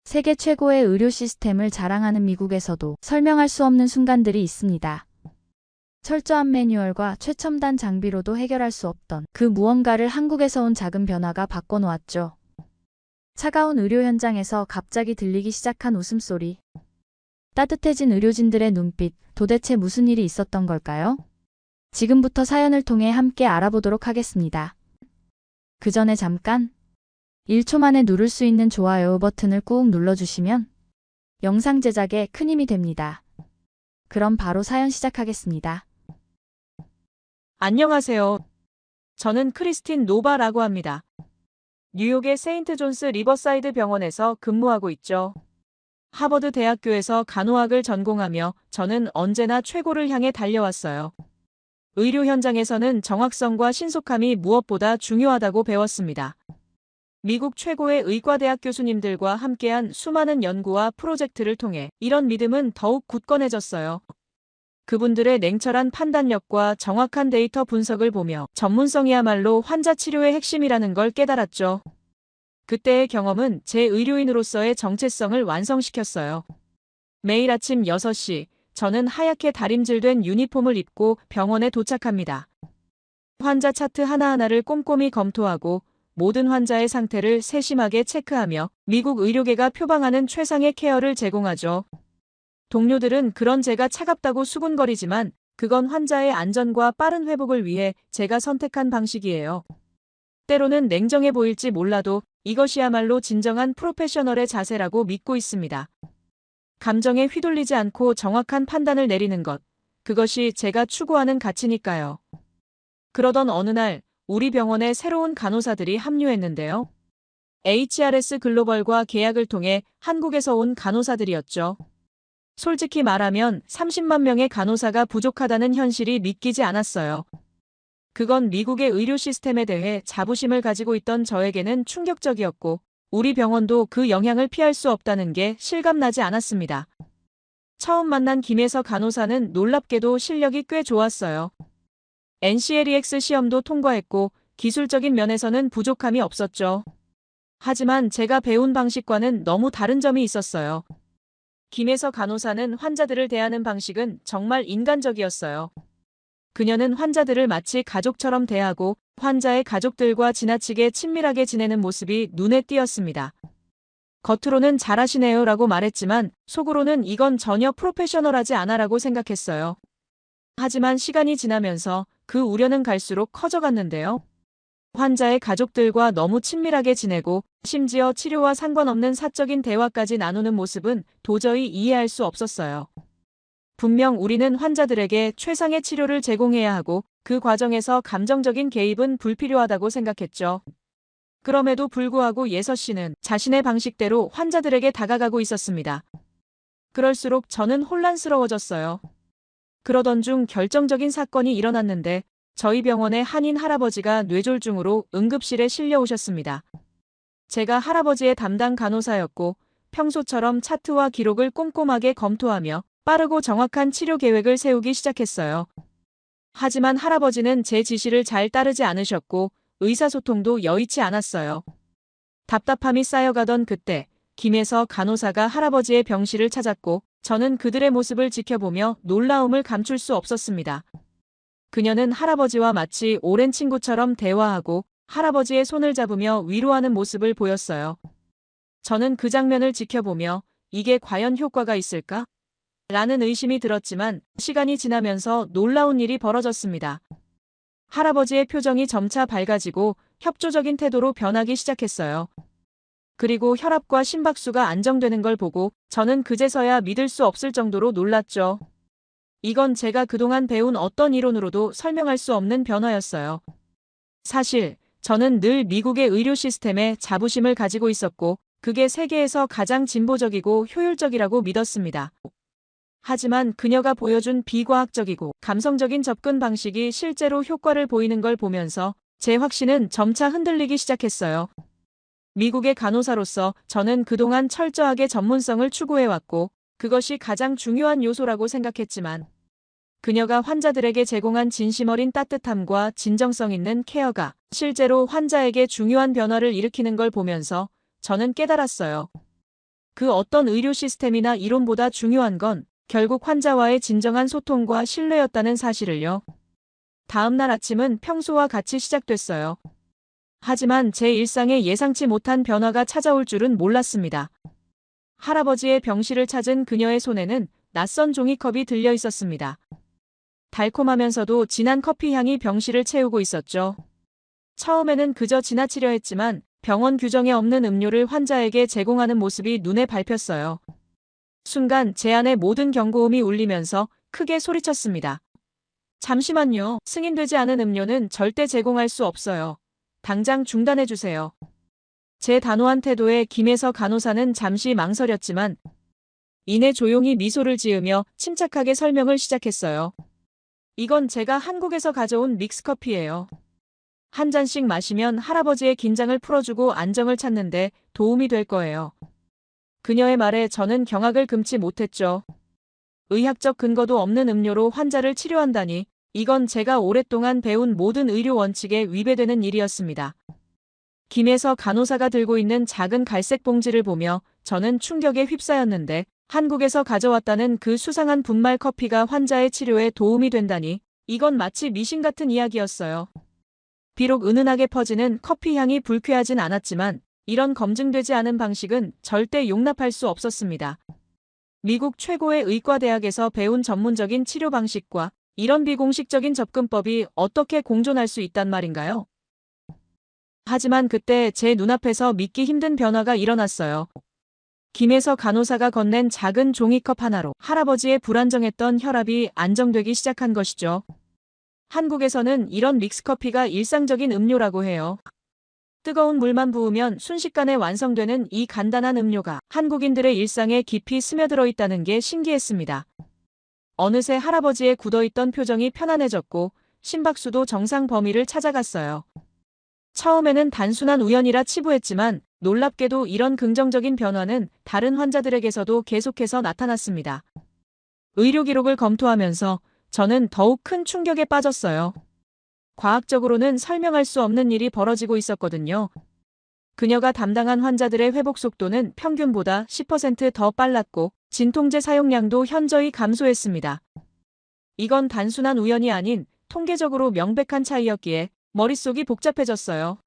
세계 최고의 의료 시스템을 자랑하는 미국에서도 설명할 수 없는 순간들이 있습니다. 철저한 매뉴얼과 최첨단 장비로도 해결할 수 없던 그 무언가를 한국에서 온 작은 변화가 바꿔놓았죠. 차가운 의료 현장에서 갑자기 들리기 시작한 웃음소리. 따뜻해진 의료진들의 눈빛, 도대체 무슨 일이 있었던 걸까요? 지금부터 사연을 통해 함께 알아보도록 하겠습니다. 그 전에 잠깐 1초 만에 누를 수 있는 좋아요 버튼을 꾹 눌러주시면 영상 제작에 큰 힘이 됩니다. 그럼 바로 사연 시작하겠습니다. 안녕하세요. 저는 크리스틴 노바라고 합니다. 뉴욕의 세인트 존스 리버사이드 병원에서 근무하고 있죠. 하버드 대학교에서 간호학을 전공하며 저는 언제나 최고를 향해 달려왔어요. 의료 현장에서는 정확성과 신속함이 무엇보다 중요하다고 배웠습니다. 미국 최고의 의과대학 교수님들과 함께한 수많은 연구와 프로젝트를 통해 이런 믿음은 더욱 굳건해졌어요. 그분들의 냉철한 판단력과 정확한 데이터 분석을 보며 전문성이야말로 환자 치료의 핵심이라는 걸 깨달았죠. 그때의 경험은 제 의료인으로서의 정체성을 완성시켰어요. 매일 아침 6시, 저는 하얗게 다림질된 유니폼을 입고 병원에 도착합니다. 환자 차트 하나하나를 꼼꼼히 검토하고 모든 환자의 상태를 세심하게 체크하며 미국 의료계가 표방하는 최상의 케어를 제공하죠. 동료들은 그런 제가 차갑다고 수군거리지만 그건 환자의 안전과 빠른 회복을 위해 제가 선택한 방식이에요. 때로는 냉정해 보일지 몰라도 이것이야말로 진정한 프로페셔널의 자세라고 믿고 있습니다. 감정에 휘둘리지 않고 정확한 판단을 내리는 것, 그것이 제가 추구하는 가치니까요. 그러던 어느 날 우리 병원에 새로운 간호사들이 합류했는데요. HRS 글로벌과 계약을 통해 한국에서 온 간호사들이었죠. 솔직히 말하면 30만 명의 간호사가 부족하다는 현실이 믿기지 않았어요. 그건 미국의 의료 시스템에 대해 자부심을 가지고 있던 저에게는 충격적이었고 우리 병원도 그 영향을 피할 수 없다는 게 실감나지 않았습니다. 처음 만난 김혜서 간호사는 놀랍게도 실력이 꽤 좋았어요. NCLEX 시험도 통과했고 기술적인 면에서는 부족함이 없었죠. 하지만 제가 배운 방식과는 너무 다른 점이 있었어요. 김혜서 간호사는 환자들을 대하는 방식은 정말 인간적이었어요. 그녀는 환자들을 마치 가족처럼 대하고 환자의 가족들과 지나치게 친밀하게 지내는 모습이 눈에 띄었습니다. 겉으로는 잘하시네요 라고 말했지만 속으로는 이건 전혀 프로페셔널하지 않아라고 생각했어요. 하지만 시간이 지나면서 그 우려는 갈수록 커져갔는데요. 환자의 가족들과 너무 친밀하게 지내고 심지어 치료와 상관없는 사적인 대화까지 나누는 모습은 도저히 이해할 수 없었어요. 분명 우리는 환자들에게 최상의 치료를 제공해야 하고 그 과정에서 감정적인 개입은 불필요하다고 생각했죠. 그럼에도 불구하고 예서 씨는 자신의 방식대로 환자들에게 다가가고 있었습니다. 그럴수록 저는 혼란스러워졌어요. 그러던 중 결정적인 사건이 일어났는데 저희 병원의 한인 할아버지가 뇌졸중으로 응급실에 실려오셨습니다. 제가 할아버지의 담당 간호사였고 평소처럼 차트와 기록을 꼼꼼하게 검토하며 빠르고 정확한 치료 계획을 세우기 시작했어요. 하지만 할아버지는 제 지시를 잘 따르지 않으셨고 의사소통도 여의치 않았어요. 답답함이 쌓여가던 그때 김혜서 간호사가 할아버지의 병실을 찾았고 저는 그들의 모습을 지켜보며 놀라움을 감출 수 없었습니다. 그녀는 할아버지와 마치 오랜 친구처럼 대화하고 할아버지의 손을 잡으며 위로하는 모습을 보였어요. 저는 그 장면을 지켜보며 이게 과연 효과가 있을까? 라는 의심이 들었지만 시간이 지나면서 놀라운 일이 벌어졌습니다. 할아버지의 표정이 점차 밝아지고 협조적인 태도로 변하기 시작했어요. 그리고 혈압과 심박수가 안정되는 걸 보고 저는 그제서야 믿을 수 없을 정도로 놀랐죠. 이건 제가 그동안 배운 어떤 이론으로도 설명할 수 없는 변화였어요. 사실 저는 늘 미국의 의료 시스템에 자부심을 가지고 있었고 그게 세계에서 가장 진보적이고 효율적이라고 믿었습니다. 하지만 그녀가 보여준 비과학적이고 감성적인 접근 방식이 실제로 효과를 보이는 걸 보면서 제 확신은 점차 흔들리기 시작했어요. 미국의 간호사로서 저는 그동안 철저하게 전문성을 추구해왔고 그것이 가장 중요한 요소라고 생각했지만 그녀가 환자들에게 제공한 진심 어린 따뜻함과 진정성 있는 케어가 실제로 환자에게 중요한 변화를 일으키는 걸 보면서 저는 깨달았어요. 그 어떤 의료 시스템이나 이론보다 중요한 건 결국 환자와의 진정한 소통과 신뢰였다는 사실을요. 다음 날 아침은 평소와 같이 시작됐어요. 하지만 제 일상에 예상치 못한 변화가 찾아올 줄은 몰랐습니다. 할아버지의 병실을 찾은 그녀의 손에는 낯선 종이컵이 들려 있었습니다. 달콤하면서도 진한 커피 향이 병실을 채우고 있었죠. 처음에는 그저 지나치려 했지만 병원 규정에 없는 음료를 환자에게 제공하는 모습이 눈에 밟혔어요. 순간 제 안의 모든 경고음이 울리면서 크게 소리쳤습니다. 잠시만요. 승인되지 않은 음료는 절대 제공할 수 없어요. 당장 중단해주세요. 제 단호한 태도에 김혜서 간호사는 잠시 망설였지만 이내 조용히 미소를 지으며 침착하게 설명을 시작했어요. 이건 제가 한국에서 가져온 믹스커피예요. 한 잔씩 마시면 할아버지의 긴장을 풀어주고 안정을 찾는데 도움이 될 거예요. 그녀의 말에 저는 경악을 금치 못했죠. 의학적 근거도 없는 음료로 환자를 치료한다니 이건 제가 오랫동안 배운 모든 의료 원칙에 위배되는 일이었습니다. 김혜서 간호사가 들고 있는 작은 갈색 봉지를 보며 저는 충격에 휩싸였는데 한국에서 가져왔다는 그 수상한 분말 커피가 환자의 치료에 도움이 된다니 이건 마치 미신 같은 이야기였어요. 비록 은은하게 퍼지는 커피 향이 불쾌하진 않았지만 이런 검증되지 않은 방식은 절대 용납할 수 없었습니다. 미국 최고의 의과대학에서 배운 전문적인 치료 방식과 이런 비공식적인 접근법이 어떻게 공존할 수 있단 말인가요? 하지만 그때 제 눈앞에서 믿기 힘든 변화가 일어났어요. 김혜서 간호사가 건넨 작은 종이컵 하나로 할아버지의 불안정했던 혈압이 안정되기 시작한 것이죠. 한국에서는 이런 믹스커피가 일상적인 음료라고 해요. 뜨거운 물만 부으면 순식간에 완성되는 이 간단한 음료가 한국인들의 일상에 깊이 스며들어 있다는 게 신기했습니다. 어느새 할아버지의 굳어있던 표정이 편안해졌고 심박수도 정상 범위를 찾아갔어요. 처음에는 단순한 우연이라 치부했지만 놀랍게도 이런 긍정적인 변화는 다른 환자들에게서도 계속해서 나타났습니다. 의료 기록을 검토하면서 저는 더욱 큰 충격에 빠졌어요. 과학적으로는 설명할 수 없는 일이 벌어지고 있었거든요. 그녀가 담당한 환자들의 회복 속도는 평균보다 10%더 빨랐고 진통제 사용량도 현저히 감소했습니다. 이건 단순한 우연이 아닌 통계적으로 명백한 차이였기에 머릿속이 복잡해졌어요.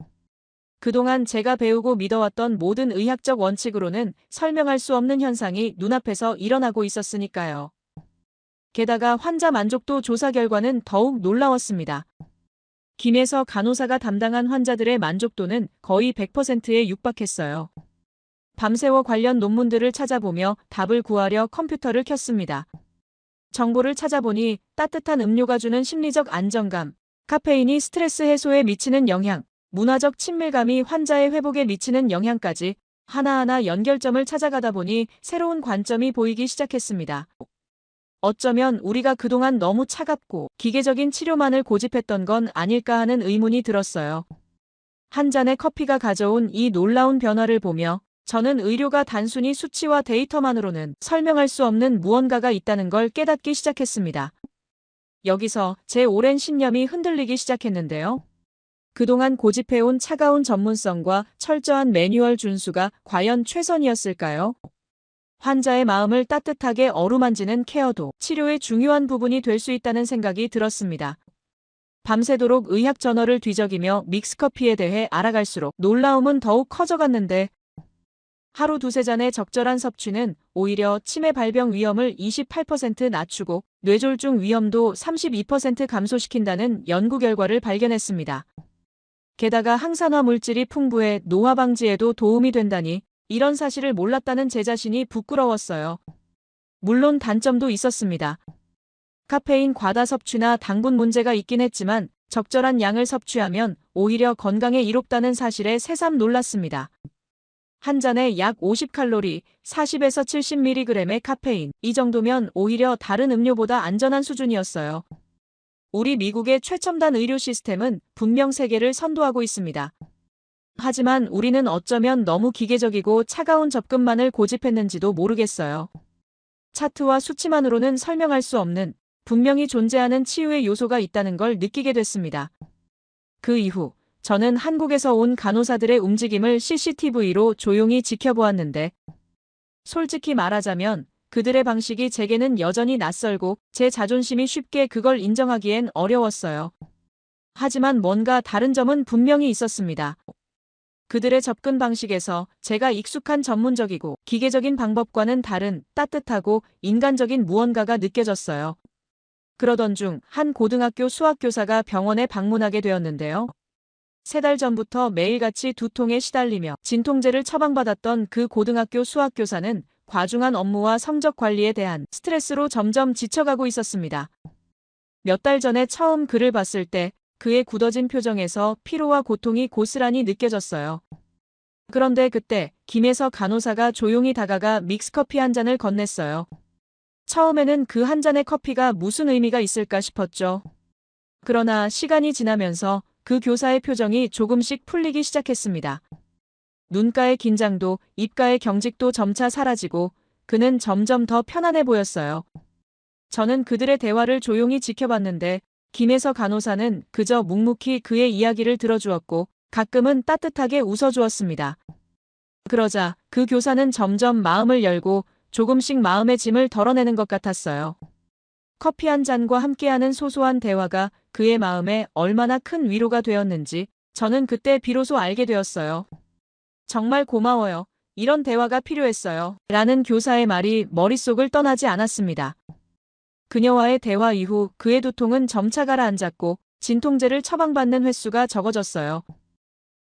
그동안 제가 배우고 믿어왔던 모든 의학적 원칙으로는 설명할 수 없는 현상이 눈앞에서 일어나고 있었으니까요. 게다가 환자 만족도 조사 결과는 더욱 놀라웠습니다. 김혜서 간호사가 담당한 환자들의 만족도는 거의 100%에 육박했어요. 밤새워 관련 논문들을 찾아보며 답을 구하려 컴퓨터를 켰습니다. 정보를 찾아보니 따뜻한 음료가 주는 심리적 안정감, 카페인이 스트레스 해소에 미치는 영향, 문화적 친밀감이 환자의 회복에 미치는 영향까지 하나하나 연결점을 찾아가다 보니 새로운 관점이 보이기 시작했습니다. 어쩌면 우리가 그동안 너무 차갑고 기계적인 치료만을 고집했던 건 아닐까 하는 의문이 들었어요. 한 잔의 커피가 가져온 이 놀라운 변화를 보며 저는 의료가 단순히 수치와 데이터만으로는 설명할 수 없는 무언가가 있다는 걸 깨닫기 시작했습니다. 여기서 제 오랜 신념이 흔들리기 시작했는데요. 그동안 고집해온 차가운 전문성과 철저한 매뉴얼 준수가 과연 최선이었을까요? 환자의 마음을 따뜻하게 어루만지는 케어도 치료의 중요한 부분이 될 수 있다는 생각이 들었습니다. 밤새도록 의학 저널을 뒤적이며 믹스커피에 대해 알아갈수록 놀라움은 더욱 커져갔는데 하루 두세 잔의 적절한 섭취는 오히려 치매 발병 위험을 28% 낮추고 뇌졸중 위험도 32% 감소시킨다는 연구 결과를 발견했습니다. 게다가 항산화 물질이 풍부해 노화 방지에도 도움이 된다니 이런 사실을 몰랐다는 제 자신이 부끄러웠어요. 물론 단점도 있었습니다. 카페인 과다 섭취나 당분 문제가 있긴 했지만 적절한 양을 섭취하면 오히려 건강에 이롭다는 사실에 새삼 놀랐습니다. 한 잔에 약 50칼로리, 40에서 70mg의 카페인, 이 정도면 오히려 다른 음료보다 안전한 수준이었어요. 우리 미국의 최첨단 의료 시스템은 분명 세계를 선도하고 있습니다. 하지만 우리는 어쩌면 너무 기계적이고 차가운 접근만을 고집했는지도 모르겠어요. 차트와 수치만으로는 설명할 수 없는 분명히 존재하는 치유의 요소가 있다는 걸 느끼게 됐습니다. 그 이후 저는 한국에서 온 간호사들의 움직임을 CCTV로 조용히 지켜보았는데 솔직히 말하자면 그들의 방식이 제게는 여전히 낯설고 제 자존심이 쉽게 그걸 인정하기엔 어려웠어요. 하지만 뭔가 다른 점은 분명히 있었습니다. 그들의 접근 방식에서 제가 익숙한 전문적이고 기계적인 방법과는 다른 따뜻하고 인간적인 무언가가 느껴졌어요. 그러던 중 한 고등학교 수학교사가 병원에 방문하게 되었는데요. 3달 전부터 매일같이 두통에 시달리며 진통제를 처방받았던 그 고등학교 수학교사는 과중한 업무와 성적 관리에 대한 스트레스로 점점 지쳐가고 있었습니다. 몇 달 전에 처음 그를 봤을 때 그의 굳어진 표정에서 피로와 고통이 고스란히 느껴졌어요. 그런데 그때 김혜서 간호사가 조용히 다가가 믹스커피 한 잔을 건넸어요. 처음에는 그 한 잔의 커피가 무슨 의미가 있을까 싶었죠. 그러나 시간이 지나면서 그 교사의 표정이 조금씩 풀리기 시작했습니다. 눈가의 긴장도 입가의 경직도 점차 사라지고 그는 점점 더 편안해 보였어요. 저는 그들의 대화를 조용히 지켜봤는데 김혜서 간호사는 그저 묵묵히 그의 이야기를 들어주었고 가끔은 따뜻하게 웃어주었습니다. 그러자 그 교사는 점점 마음을 열고 조금씩 마음의 짐을 덜어내는 것 같았어요. 커피 한 잔과 함께하는 소소한 대화가 그의 마음에 얼마나 큰 위로가 되었는지 저는 그때 비로소 알게 되었어요. 정말 고마워요. 이런 대화가 필요했어요. 라는 교사의 말이 머릿속을 떠나지 않았습니다. 그녀와의 대화 이후 그의 두통은 점차 가라앉았고 진통제를 처방받는 횟수가 적어졌어요.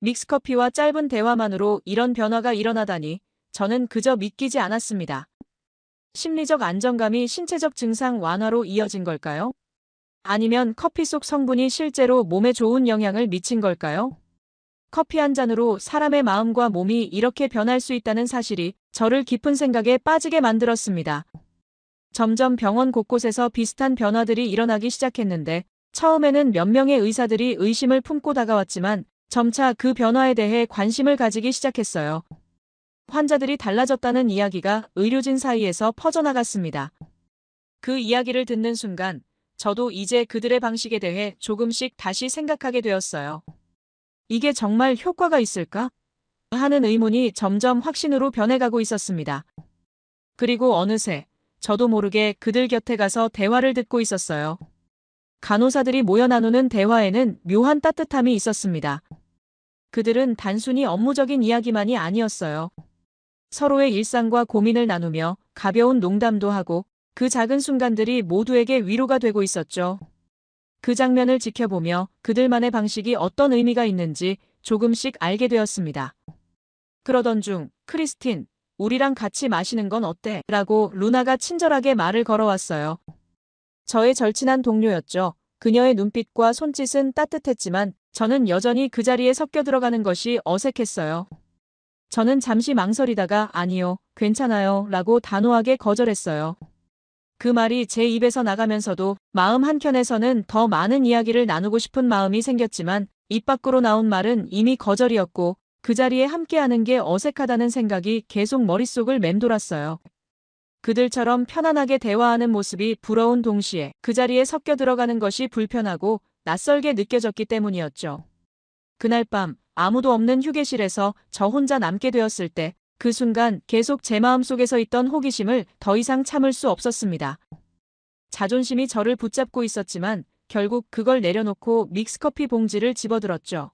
믹스커피와 짧은 대화만으로 이런 변화가 일어나다니 저는 그저 믿기지 않았습니다. 심리적 안정감이 신체적 증상 완화로 이어진 걸까요? 아니면 커피 속 성분이 실제로 몸에 좋은 영향을 미친 걸까요? 커피 한 잔으로 사람의 마음과 몸이 이렇게 변할 수 있다는 사실이 저를 깊은 생각에 빠지게 만들었습니다. 점점 병원 곳곳에서 비슷한 변화들이 일어나기 시작했는데 처음에는 몇 명의 의사들이 의심을 품고 다가왔지만 점차 그 변화에 대해 관심을 가지기 시작했어요. 환자들이 달라졌다는 이야기가 의료진 사이에서 퍼져나갔습니다. 그 이야기를 듣는 순간 저도 이제 그들의 방식에 대해 조금씩 다시 생각하게 되었어요. 이게 정말 효과가 있을까? 하는 의문이 점점 확신으로 변해가고 있었습니다. 그리고 어느새 저도 모르게 그들 곁에 가서 대화를 듣고 있었어요. 간호사들이 모여 나누는 대화에는 묘한 따뜻함이 있었습니다. 그들은 단순히 업무적인 이야기만이 아니었어요. 서로의 일상과 고민을 나누며 가벼운 농담도 하고 그 작은 순간들이 모두에게 위로가 되고 있었죠. 그 장면을 지켜보며 그들만의 방식이 어떤 의미가 있는지 조금씩 알게 되었습니다. 그러던 중 크리스틴, 우리랑 같이 마시는 건 어때? 라고 루나가 친절하게 말을 걸어왔어요. 저의 절친한 동료였죠. 그녀의 눈빛과 손짓은 따뜻했지만 저는 여전히 그 자리에 섞여 들어가는 것이 어색했어요. 저는 잠시 망설이다가 아니요, 괜찮아요 라고 단호하게 거절했어요. 그 말이 제 입에서 나가면서도 마음 한켠에서는 더 많은 이야기를 나누고 싶은 마음이 생겼지만 입 밖으로 나온 말은 이미 거절이었고 그 자리에 함께하는 게 어색하다는 생각이 계속 머릿속을 맴돌았어요. 그들처럼 편안하게 대화하는 모습이 부러운 동시에 그 자리에 섞여 들어가는 것이 불편하고 낯설게 느껴졌기 때문이었죠. 그날 밤 아무도 없는 휴게실에서 저 혼자 남게 되었을 때 그 순간 계속 제 마음속에서 있던 호기심을 더 이상 참을 수 없었습니다. 자존심이 저를 붙잡고 있었지만 결국 그걸 내려놓고 믹스커피 봉지를 집어들었죠.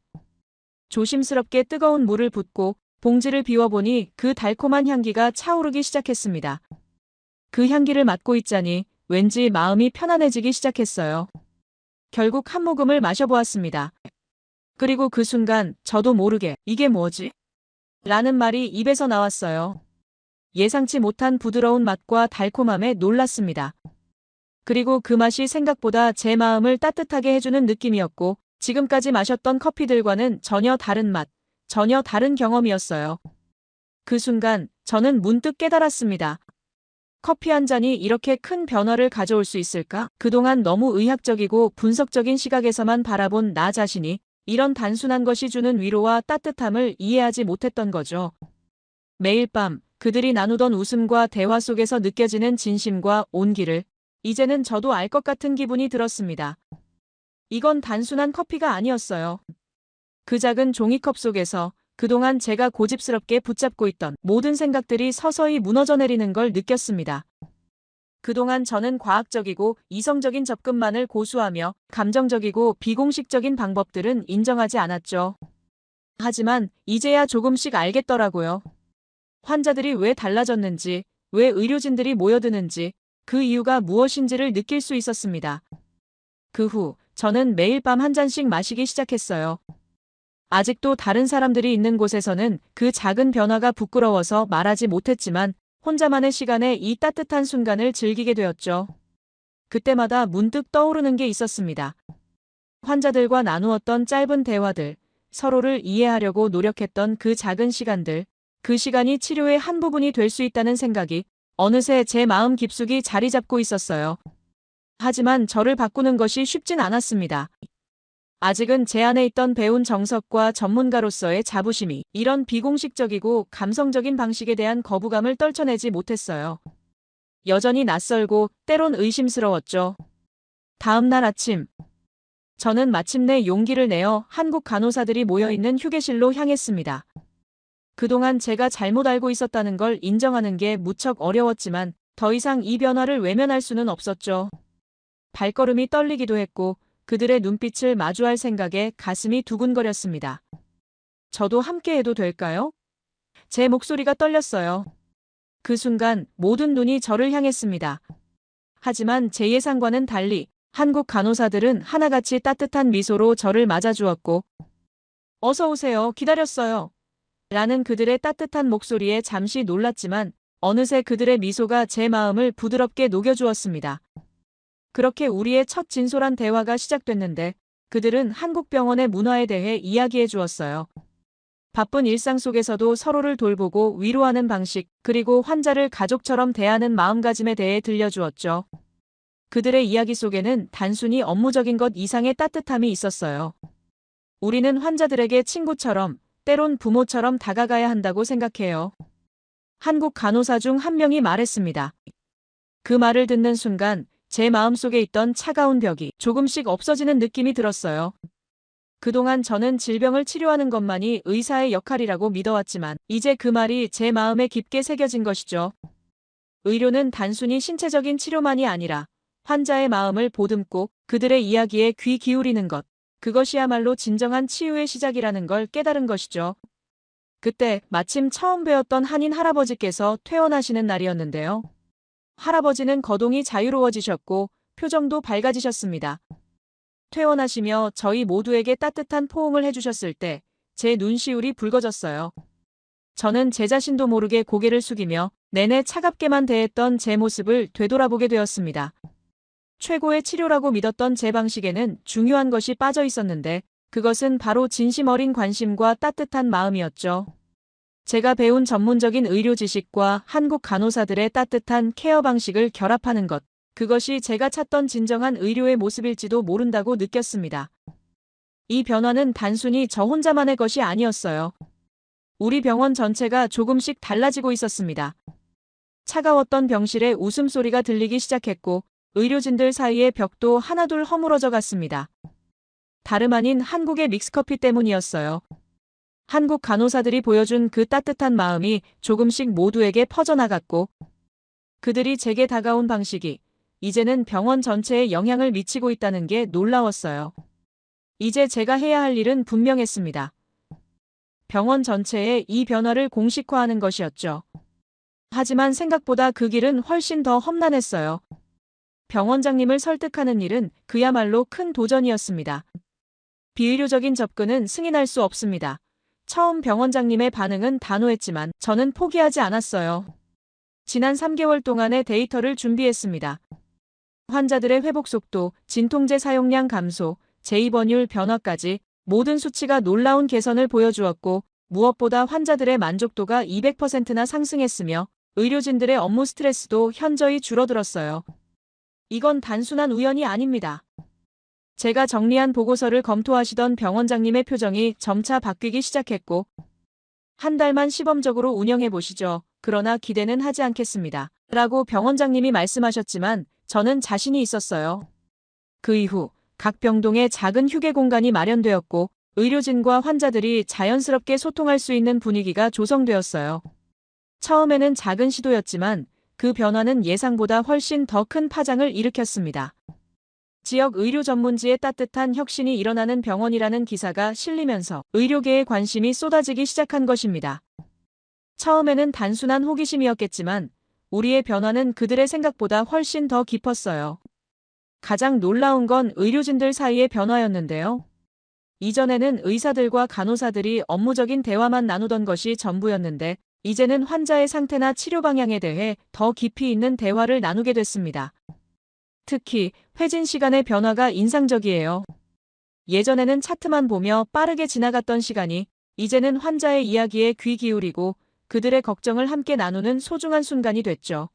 조심스럽게 뜨거운 물을 붓고 봉지를 비워보니 그 달콤한 향기가 차오르기 시작했습니다. 그 향기를 맡고 있자니 왠지 마음이 편안해지기 시작했어요. 결국 한 모금을 마셔보았습니다. 그리고 그 순간 저도 모르게 이게 뭐지? 라는 말이 입에서 나왔어요. 예상치 못한 부드러운 맛과 달콤함에 놀랐습니다. 그리고 그 맛이 생각보다 제 마음을 따뜻하게 해주는 느낌이었고 지금까지 마셨던 커피들과는 전혀 다른 맛, 전혀 다른 경험이었어요. 그 순간 저는 문득 깨달았습니다. 커피 한 잔이 이렇게 큰 변화를 가져올 수 있을까? 그동안 너무 의학적이고 분석적인 시각에서만 바라본 나 자신이 이런 단순한 것이 주는 위로와 따뜻함을 이해하지 못했던 거죠. 매일 밤 그들이 나누던 웃음과 대화 속에서 느껴지는 진심과 온기를 이제는 저도 알 것 같은 기분이 들었습니다. 이건 단순한 커피가 아니었어요. 그 작은 종이컵 속에서 그동안 제가 고집스럽게 붙잡고 있던 모든 생각들이 서서히 무너져 내리는 걸 느꼈습니다. 그동안 저는 과학적이고 이성적인 접근만을 고수하며 감정적이고 비공식적인 방법들은 인정하지 않았죠. 하지만 이제야 조금씩 알겠더라고요. 환자들이 왜 달라졌는지, 왜 의료진들이 모여드는지, 그 이유가 무엇인지를 느낄 수 있었습니다. 그 후 저는 매일 밤 한 잔씩 마시기 시작했어요. 아직도 다른 사람들이 있는 곳에서는 그 작은 변화가 부끄러워서 말하지 못했지만 혼자만의 시간에 이 따뜻한 순간을 즐기게 되었죠. 그때마다 문득 떠오르는 게 있었습니다. 환자들과 나누었던 짧은 대화들, 서로를 이해하려고 노력했던 그 작은 시간들, 그 시간이 치료의 한 부분이 될 수 있다는 생각이 어느새 제 마음 깊숙이 자리 잡고 있었어요. 하지만 저를 바꾸는 것이 쉽진 않았습니다. 아직은 제 안에 있던 배운 정석과 전문가로서의 자부심이 이런 비공식적이고 감성적인 방식에 대한 거부감을 떨쳐내지 못했어요. 여전히 낯설고 때론 의심스러웠죠. 다음 날 아침, 저는 마침내 용기를 내어 한국 간호사들이 모여있는 휴게실로 향했습니다. 그동안 제가 잘못 알고 있었다는 걸 인정하는 게 무척 어려웠지만 더 이상 이 변화를 외면할 수는 없었죠. 발걸음이 떨리기도 했고 그들의 눈빛을 마주할 생각에 가슴이 두근거렸습니다. 저도 함께 해도 될까요? 제 목소리가 떨렸어요. 그 순간 모든 눈이 저를 향했습니다. 하지만 제 예상과는 달리 한국 간호사들은 하나같이 따뜻한 미소로 저를 맞아주었고 어서 오세요. 기다렸어요. 라는 그들의 따뜻한 목소리에 잠시 놀랐지만 어느새 그들의 미소가 제 마음을 부드럽게 녹여주었습니다. 그렇게 우리의 첫 진솔한 대화가 시작됐는데 그들은 한국 병원의 문화에 대해 이야기해 주었어요. 바쁜 일상 속에서도 서로를 돌보고 위로하는 방식, 그리고 환자를 가족처럼 대하는 마음가짐에 대해 들려주었죠. 그들의 이야기 속에는 단순히 업무적인 것 이상의 따뜻함이 있었어요. 우리는 환자들에게 친구처럼, 때론 부모처럼 다가가야 한다고 생각해요. 한국 간호사 중 한 명이 말했습니다. 그 말을 듣는 순간 제 마음속에 있던 차가운 벽이 조금씩 없어지는 느낌이 들었어요. 그동안 저는 질병을 치료하는 것만이 의사의 역할이라고 믿어왔지만 이제 그 말이 제 마음에 깊게 새겨진 것이죠. 의료는 단순히 신체적인 치료만이 아니라 환자의 마음을 보듬고 그들의 이야기에 귀 기울이는 것, 그것이야말로 진정한 치유의 시작이라는 걸 깨달은 것이죠. 그때 마침 처음 뵈었던 한인 할아버지께서 퇴원하시는 날이었는데요. 할아버지는 거동이 자유로워지셨고 표정도 밝아지셨습니다. 퇴원하시며 저희 모두에게 따뜻한 포옹을 해주셨을 때 제 눈시울이 붉어졌어요. 저는 제 자신도 모르게 고개를 숙이며 내내 차갑게만 대했던 제 모습을 되돌아보게 되었습니다. 최고의 치료라고 믿었던 제 방식에는 중요한 것이 빠져 있었는데 그것은 바로 진심 어린 관심과 따뜻한 마음이었죠. 제가 배운 전문적인 의료 지식과 한국 간호사들의 따뜻한 케어 방식을 결합하는 것, 그것이 제가 찾던 진정한 의료의 모습일지도 모른다고 느꼈습니다. 이 변화는 단순히 저 혼자만의 것이 아니었어요. 우리 병원 전체가 조금씩 달라지고 있었습니다. 차가웠던 병실에 웃음소리가 들리기 시작했고 의료진들 사이의 벽도 하나둘 허물어져 갔습니다. 다름 아닌 한국의 믹스커피 때문이었어요. 한국 간호사들이 보여준 그 따뜻한 마음이 조금씩 모두에게 퍼져나갔고 그들이 제게 다가온 방식이 이제는 병원 전체에 영향을 미치고 있다는 게 놀라웠어요. 이제 제가 해야 할 일은 분명했습니다. 병원 전체에 이 변화를 공식화하는 것이었죠. 하지만 생각보다 그 길은 훨씬 더 험난했어요. 병원장님을 설득하는 일은 그야말로 큰 도전이었습니다. 비의료적인 접근은 승인할 수 없습니다. 처음 병원장님의 반응은 단호했지만 저는 포기하지 않았어요. 지난 3개월 동안의 데이터를 준비했습니다. 환자들의 회복 속도, 진통제 사용량 감소, 재입원율 변화까지 모든 수치가 놀라운 개선을 보여주었고 무엇보다 환자들의 만족도가 200%나 상승했으며 의료진들의 업무 스트레스도 현저히 줄어들었어요. 이건 단순한 우연이 아닙니다. 제가 정리한 보고서를 검토하시던 병원장님의 표정이 점차 바뀌기 시작했고 한 달만 시범적으로 운영해 보시죠. 그러나 기대는 하지 않겠습니다. 라고 병원장님이 말씀하셨지만 저는 자신이 있었어요. 그 이후 각 병동에 작은 휴게 공간이 마련되었고 의료진과 환자들이 자연스럽게 소통할 수 있는 분위기가 조성되었어요. 처음에는 작은 시도였지만 그 변화는 예상보다 훨씬 더 큰 파장을 일으켰습니다. 지역 의료 전문지에 따뜻한 혁신이 일어나는 병원이라는 기사가 실리면서 의료계에 관심이 쏟아지기 시작한 것입니다. 처음에는 단순한 호기심이었겠지만 우리의 변화는 그들의 생각보다 훨씬 더 깊었어요. 가장 놀라운 건 의료진들 사이의 변화였는데요. 이전에는 의사들과 간호사들이 업무적인 대화만 나누던 것이 전부였는데 이제는 환자의 상태나 치료 방향에 대해 더 깊이 있는 대화를 나누게 됐습니다. 특히 회진 시간의 변화가 인상적이에요. 예전에는 차트만 보며 빠르게 지나갔던 시간이 이제는 환자의 이야기에 귀 기울이고 그들의 걱정을 함께 나누는 소중한 순간이 됐죠.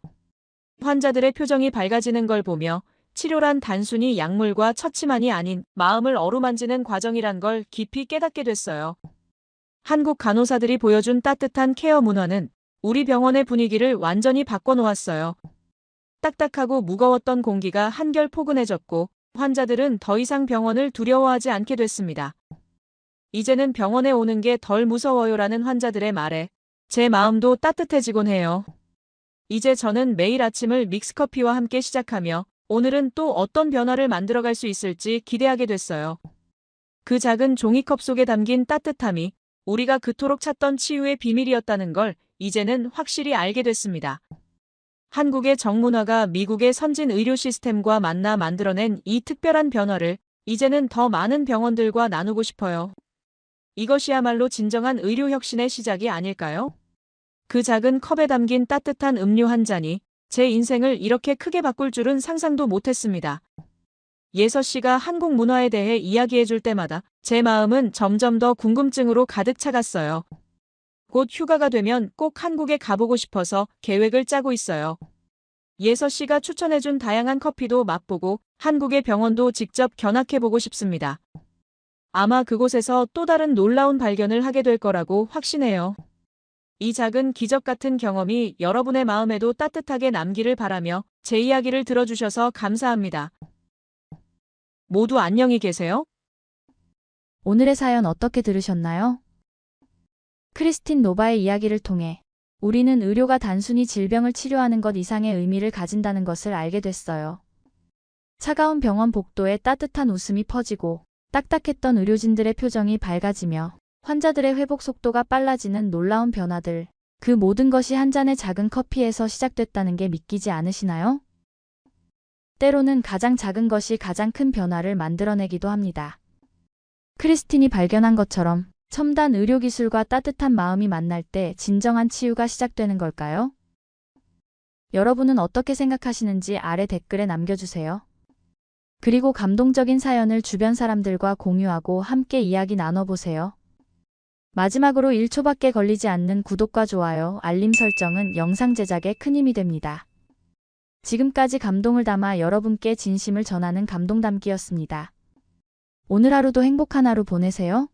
환자들의 표정이 밝아지는 걸 보며 치료란 단순히 약물과 처치만이 아닌 마음을 어루만지는 과정이란 걸 깊이 깨닫게 됐어요. 한국 간호사들이 보여준 따뜻한 케어 문화는 우리 병원의 분위기를 완전히 바꿔놓았어요. 딱딱하고 무거웠던 공기가 한결 포근해졌고 환자들은 더 이상 병원을 두려워하지 않게 됐습니다. 이제는 병원에 오는 게 덜 무서워요라는 환자들의 말에 제 마음도 따뜻해지곤 해요. 이제 저는 매일 아침을 믹스커피와 함께 시작하며 오늘은 또 어떤 변화를 만들어갈 수 있을지 기대하게 됐어요. 그 작은 종이컵 속에 담긴 따뜻함이 우리가 그토록 찾던 치유의 비밀이었다는 걸 이제는 확실히 알게 됐습니다. 한국의 정문화가 미국의 선진 의료 시스템과 만나 만들어낸 이 특별한 변화를 이제는 더 많은 병원들과 나누고 싶어요. 이것이야말로 진정한 의료 혁신의 시작이 아닐까요? 그 작은 컵에 담긴 따뜻한 음료 한 잔이 제 인생을 이렇게 크게 바꿀 줄은 상상도 못했습니다. 예서 씨가 한국 문화에 대해 이야기해 줄 때마다 제 마음은 점점 더 궁금증으로 가득 차갔어요. 곧 휴가가 되면 꼭 한국에 가보고 싶어서 계획을 짜고 있어요. 예서 씨가 추천해준 다양한 커피도 맛보고 한국의 병원도 직접 견학해보고 싶습니다. 아마 그곳에서 또 다른 놀라운 발견을 하게 될 거라고 확신해요. 이 작은 기적 같은 경험이 여러분의 마음에도 따뜻하게 남기를 바라며 제 이야기를 들어주셔서 감사합니다. 모두 안녕히 계세요. 오늘의 사연 어떻게 들으셨나요? 크리스틴 노바의 이야기를 통해 우리는 의료가 단순히 질병을 치료하는 것 이상의 의미를 가진다는 것을 알게 됐어요. 차가운 병원 복도에 따뜻한 웃음이 퍼지고 딱딱했던 의료진들의 표정이 밝아지며 환자들의 회복 속도가 빨라지는 놀라운 변화들, 그 모든 것이 한 잔의 작은 커피에서 시작됐다는 게 믿기지 않으시나요? 때로는 가장 작은 것이 가장 큰 변화를 만들어내기도 합니다. 크리스틴이 발견한 것처럼 첨단 의료기술과 따뜻한 마음이 만날 때 진정한 치유가 시작되는 걸까요? 여러분은 어떻게 생각하시는지 아래 댓글에 남겨주세요. 그리고 감동적인 사연을 주변 사람들과 공유하고 함께 이야기 나눠보세요. 마지막으로 1초밖에 걸리지 않는 구독과 좋아요, 알림 설정은 영상 제작에 큰 힘이 됩니다. 지금까지 감동을 담아 여러분께 진심을 전하는 감동담기였습니다. 오늘 하루도 행복한 하루 보내세요.